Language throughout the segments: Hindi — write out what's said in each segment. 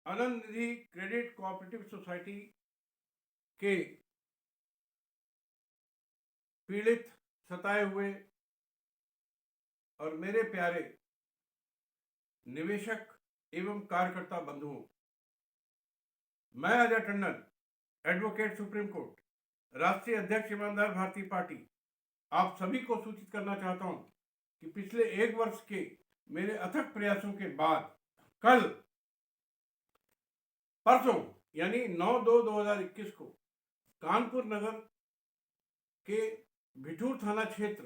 आनंद निधि क्रेडिट कोऑपरेटिव सोसाइटी के पीड़ित, सताए हुए और मेरे प्यारे निवेशक एवं कार्यकर्ता बंधुओं, मैं Ajay Tandon, advocate supreme court, राष्ट्रीय अध्यक्ष ईमानदार भारतीय पार्टी, आप सभी को सूचित करना चाहता हूं कि पिछले 1 वर्ष के मेरे अथक प्रयासों के बाद कल परसों यानी 9/2/2021 को कानपुर नगर के भिठूर थाना क्षेत्र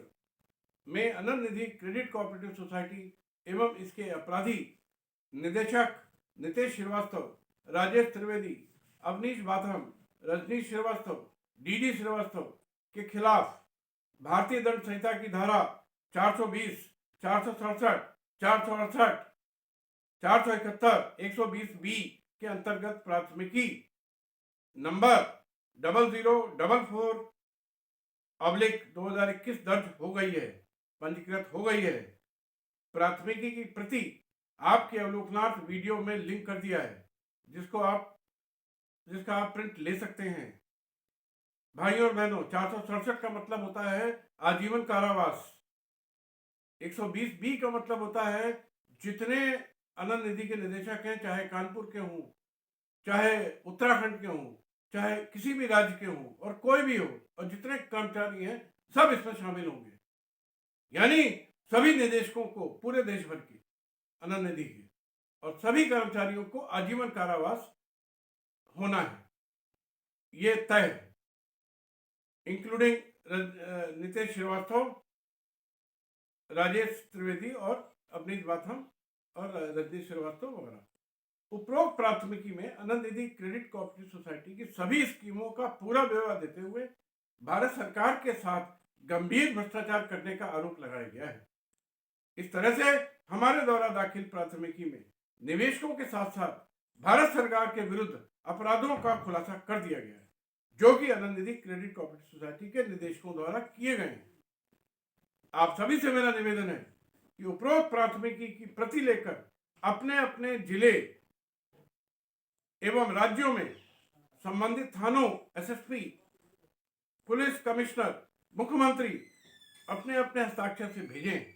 में आनंद निधि क्रेडिट कोऑपरेटिव सोसाइटी एवं इसके अपराधी निदेशक नितेश श्रीवास्तव, राजेश त्रिवेदी, अवनीश बाथम, रजनीश श्रीवास्तव, डीडी श्रीवास्तव के खिलाफ भारतीय दंड संहिता की धारा 420, 467, 468, 471, 120B के अंतर्गत प्राथमिकी नंबर 0044/2021 दर्ज हो गई है, पंजीकृत हो गई है। प्राथमिकी की प्रति आपके अवलोकनार्थ वीडियो में लिंक कर दिया है, जिसका आप प्रिंट ले सकते हैं। भाइयों और बहनों, 467 का मतलब होता है आजीवन कारावास। 120B का मतलब होता है जितने आनंद निधि के निदेशक हैं, चाहे कानपुर के हों, चाहे उत्तराखंड के हों, चाहे किसी भी राज्य के हों और कोई भी हो, और जितने कर्मचारी हैं सब इसमें शामिल होंगे। यानी सभी निदेशकों को, पूरे देश भर के आनंद निधि के, और सभी कर्मचारियों को आजीवन कारावास होना है, ये तय है, इंक्लूडिंग नितेश श्रीवास्तव, राजेश त्रिवेदी और अवनीश बाथम और रजनीश श्रीवास्तव वगैरह। उपरोक्त प्राथमिकी में आनंद निधि क्रेडिट कोऑपरेटिव सोसाइटी की सभी स्कीमों का पूरा ब्यौरा देते हुए भारत सरकार के साथ गंभीर भ्रष्टाचार करने का आरोप लगाया गया है। इस तरह से हमारे द्वारा दाखिल प्राथमिकी में निवेशकों के साथ साथ भारत सरकार के विरुद्ध अपराधों का खुलासा कर दिया गया है, जो कि आनंद निधि क्रेडिट कोऑपरेटिव सोसाइटी के निदेशकों द्वारा किए गए हैं। आप सभी से मेरा निवेदन है कि उपरोक्त प्राथमिकी की प्रति लेकर अपने अपने जिले एवं राज्यों में संबंधित थानों, एसएसपी, पुलिस कमिश्नर, मुख्यमंत्री अपने अपने हस्ताक्षर से भेजें,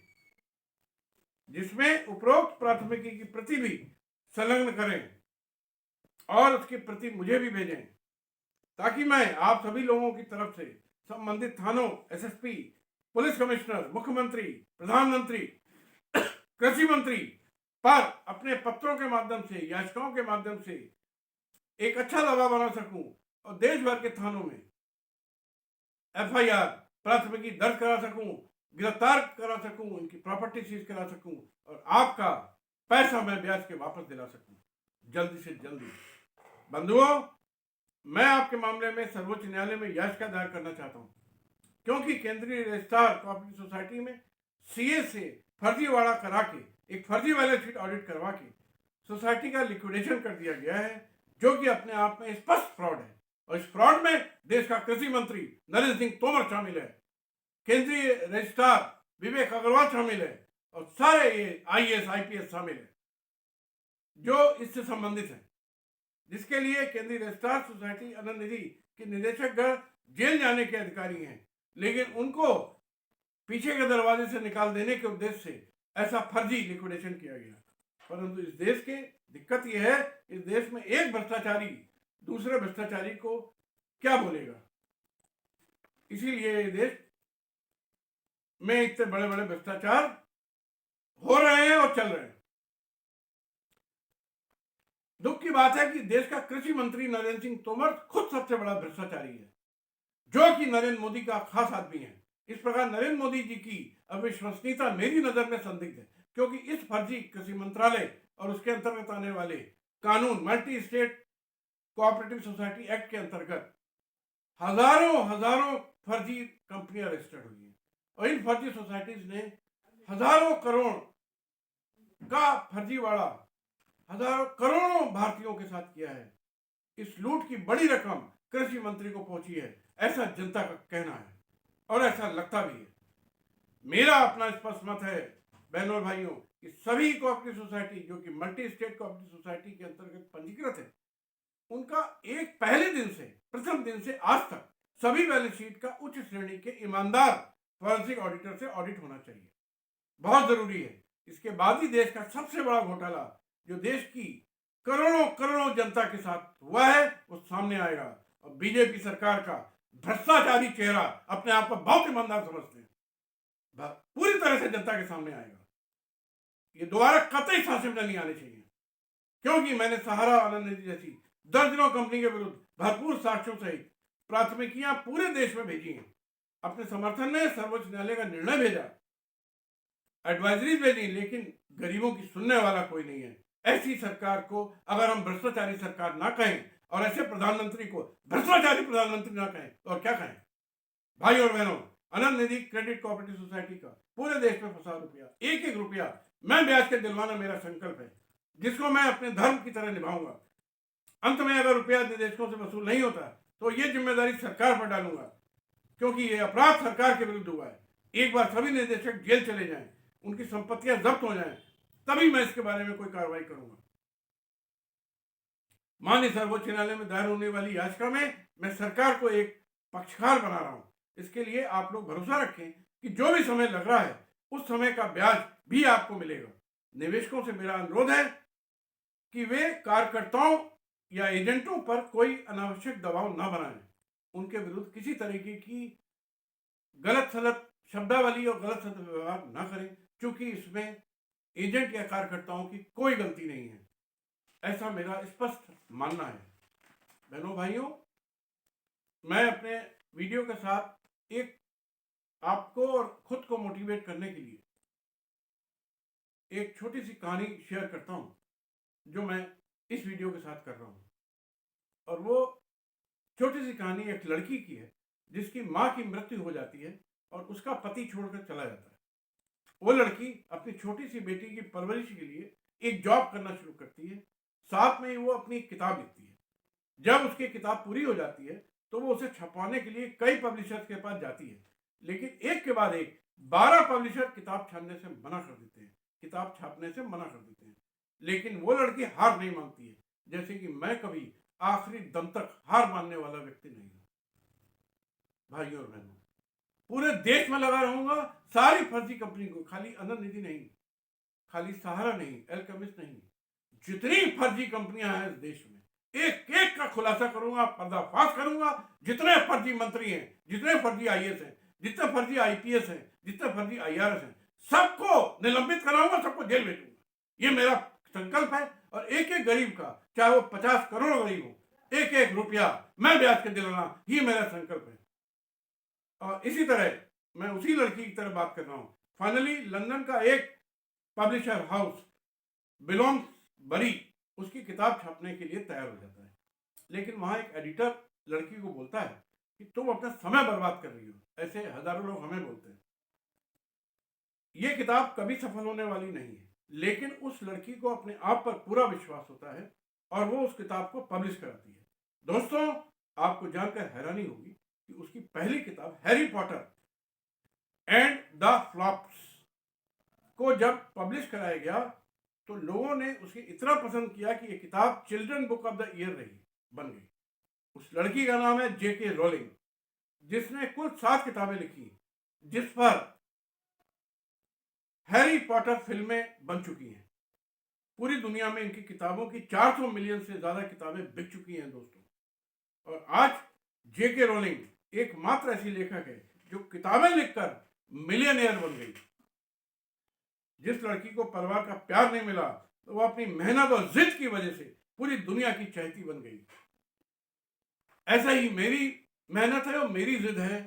जिसमें उपरोक्त प्राथमिकी की प्रति भी संलग्न करें और उसकी प्रति मुझे भी भेजें, ताकि मैं आप सभी लोगों की तरफ से संबंधित थानों, एसएसपी, पुलिस कमिश्नर, मुख्यमंत्री, प्रधानमंत्री, कृषि मंत्री पर अपने पत्रों के माध्यम से, याचिकाओं के माध्यम से एक अच्छा दबाव बना सकूं और देश भर के थानों में एफआईआर, प्राथमिकी दर्ज करा सकूं, गिरफ्तार करा सकूं, उनकी प्रॉपर्टी सीज करा सकूं और आपका पैसा मैं ब्याज के वापस दिला सकूं जल्दी से जल्दी। बंधुओं, मैं आपके मामले में सर्वोच्च न्यायालय में याचिका दायर करना चाहता हूं, क्योंकि केंद्रीय रजिस्ट्रार कोऑपरेटिव सोसाइटी में सीए से फर्जीवाड़ा करा के, एक फर्जी बैलेंस शीट ऑडिट करवा के सोसाइटी का लिक्विडेशन कर दिया गया है, जो कि अपने आप में स्पष्ट फ्रॉड है। और इस फ्रॉड में देश का कृषि मंत्री नरेंद्र सिंह तोमर शामिल है, केंद्रीय रजिस्ट्रार विवेक अग्रवाल शामिल है और सारे ये आईएएस आईपीएस शामिल है जो इससे संबंधित है, जिसके लिए केंद्रीय रजिस्ट्रार सोसाइटी आनंद निधि के निदेशकगण जेल जाने के अधिकारी हैं, लेकिन उनको पीछे के दरवाजे से निकाल देने के उद्देश्य से ऐसा फर्जी लिक्विडेशन किया गया। परंतु इस देश के दिक्कत यह है, इस देश में एक भ्रष्टाचारी दूसरे भ्रष्टाचारी को क्या बोलेगा, इसीलिए देश में इतने बड़े बड़े भ्रष्टाचार हो रहे हैं और चल रहे हैं। दुख की बात है कि देश का कृषि मंत्री नरेंद्र सिंह तोमर खुद सबसे बड़ा भ्रष्टाचारी है, जो कि नरेंद्र मोदी का खास आदमी है। इस प्रकार नरेंद्र मोदी जी की अविश्वसनीयता मेरी नजर में संदिग्ध है, क्योंकि इस फर्जी कृषि मंत्रालय और उसके अंतर्गत आने वाले कानून, multi state cooperative society act के अंतर्गत हजारों फर्जी कंपनियां रजिस्टर्ड हुई हैं और इन फर्जी सोसाइटीज ने हजारों करोड़ का फर्जीवाड़ा हजारों करोड़ों भारतीयों के साथ किया है। इस लूट की बड़ी रकम कृषि मंत्री को पहुंची है, ऐसा जनता का कहना है और ऐसा लगता भी है। मेरा अपना स्पष्ट मत है बहनों और भाइयों कि सभी कोऑपरेटिव सोसाइटी जो कि मल्टी स्टेट कोऑपरेटिव सोसाइटी के अंतर्गत पंजीकृत है, उनका एक पहले दिन से, प्रथम दिन से आज तक सभी बैलेंस शीट का उच्च श्रेणी के ईमानदार फॉरेंसिक ऑडिटर से ऑडिट होना चाहिए। बहुत जरूरी है। इसके बाद ही देश का सबसे बड़ा घोटाला जो देश की करोड़ों करोड़ों जनता के साथ हुआ है वो सामने आएगा। और बीजेपी सरकार का भ्रष्टाचारी चेहरा अपने आप को बहुत ईमानदार समझते हैं, पूरी तरह से जनता के सामने आएगा। ये दोबारा कतई सांसें में नहीं आने चाहिए, क्योंकि मैंने सहारा आनंद निधि जैसी दर्जनों कंपनी के विरुद्ध भरपूर साक्ष्यों सहित प्राथमिकियां पूरे देश में भेजी हैं। अपने समर्थन में सर्वोच्च न्यायालय का निर्णय भेजा, एडवाइजरी भेजी, लेकिन गरीबों की सुनने वाला कोई नहीं है। ऐसी सरकार को अगर हम भ्रष्टाचारी सरकार ना कहें और ऐसे प्रधानमंत्री को भ्रष्टाचारी प्रधानमंत्री ना कहें तो और क्या कहें? भाई और बहनों, आनंद निधि क्रेडिट कोऑपरेटिव सोसाइटी का पूरे देश में फंसा रुपया, एक एक रुपया मैं ब्याज के दिलवाना मेरा संकल्प है, जिसको मैं अपने धर्म की तरह निभाऊंगा। अंत में अगर रुपया निवेशकों से वसूल नहीं होता तो ये जिम्मेदारी सरकार पर डालूंगा, क्योंकि ये अपराध सरकार के विरुद्ध हुआ है। एक बार सभी निदेशक जेल चले जाएं, उनकी संपत्तियां जब्त हो जाएं, तभी मैं इसके बारे में कोई कार्रवाई करूंगा। माननीय सर्वोच्च न्यायालय में दायर होने वाली याचिका में मैं सरकार को एक पक्षकार बना रहा हूं। इसके लिए आप लोग भरोसा रखें कि जो भी समय लग रहा है उस समय का ब्याज भी आपको मिलेगा। निवेशकों से मेरा अनुरोध है कि वे कार्यकर्ताओं या एजेंटों पर कोई अनावश्यक दबाव न बनाएं, उनके विरुद्ध किसी तरीके की गलत सलत शब्दावली और गलत सलत व्यवहार न करें, क्योंकि इसमें एजेंट या कार्यकर्ताओं की कोई गलती नहीं है। ऐसा मेरा स्पष्ट मानना है। बहनों भाइयों, मैं अपने वीडियो के साथ एक आपको और खुद को मोटिवेट करने के लिए एक छोटी सी कहानी शेयर करता हूं, जो मैं इस वीडियो के साथ कर रहा हूं। और वो छोटी सी कहानी एक लड़की की है जिसकी मां की मृत्यु हो जाती है और उसका पति छोड़कर चला जाता है। वो लड़की अपनी छोटी सी बेटी की परवरिश के लिए एक जॉब करना शुरू करती है, साथ में ही वो अपनी किताब लिखती है। जब उसकी किताब पूरी हो जाती है तो वो उसे छपवाने के लिए कई पब्लिशर्स के पास जाती है, लेकिन एक के बाद एक 12 पब्लिशर किताब छापने से मना कर देते हैं, किताब छापने से मना कर देते हैं। लेकिन वो लड़की हार नहीं मानती है, जैसे कि मैं कभी आखिरी दम तक हार मानने वाला व्यक्ति नहीं हूं। भाइयों और बहनों, पूरे देश में लगा रहूंगा सारी फर्जी कंपनी को, खाली आनंद निधि नहीं, खाली सहारा नहीं, एल्केमिस्ट नहीं, जितनी फर्जी कंपनियां हैं इस देश में एक एक का खुलासा करूंगा, पर्दाफाश करूंगा। जितने फर्जी मंत्री हैं, जितने फर्जी आईएएस हैं, जितने फर्जी आईपीएस हैं, जितने फर्जी आईआरएस हैं, सबको निलंबित कराऊंगा, सबको जेल भेजूंगा। ये मेरा संकल्प है। और एक एक गरीब का, चाहे वो 50 करोड़ गरीब हो, एक एक रुपया मैं ब्याज के दिलाना, ये मेरा संकल्प है। और इसी तरह मैं उसी लड़की की तरह बात कर रहा हूं। फाइनली लंदन का एक पब्लिशर हाउस बिलोंग्स बरी उसकी किताब छापने के लिए तैयार हो जाता है, लेकिन वहां एक एडिटर लड़की को बोलता है कि तुम अपना समय बर्बाद कर रही हो। ऐसे हजारों लोग हमें बोलते हैं। ये किताब कभी सफल होने वाली नहीं है, लेकिन उस लड़की को अपने आप पर पूरा विश्वास होता है और वो उस किताब को पब्लिश कराती है। दोस्तों, आपको जानकर हैरानी होगी कि उसकी पहली किताब Harry Potter and the flops को जब पब्लिश कराया गया तो लोगों ने उसे इतना पसंद किया कि ये किताब children book of the year रही, बन गई। उस लड़की का नाम है जेके रोलिंग, जिसने कुल 7 किताबें लिखी, जिस पर हैरी पॉटर फिल्में बन चुकी हैं। पूरी दुनिया में इनकी किताबों की 400 मिलियन से ज्यादा किताबें बिक चुकी हैं दोस्तों। और आज जेके रोलिंग एकमात्र ऐसी लेखक है जो किताबें लिखकर मिलियनेयर बन गई। जिस लड़की को परिवार का प्यार नहीं मिला तो वो अपनी मेहनत और जिद की वजह से पूरी दुनिया की चहेती बन गई। ऐसा ही मेरी मेहनत है और मेरी जिद है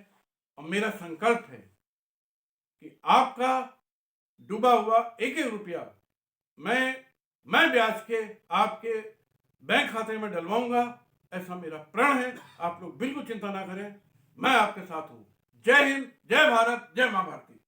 और मेरा संकल्प है कि आपका डूबा हुआ एक एक रुपया मैं ब्याज के आपके बैंक खाते में डलवाऊंगा। ऐसा मेरा प्रण है। आप लोग बिल्कुल चिंता ना करें, मैं आपके साथ हूं। जय हिंद, जय भारत, जय मां भारती।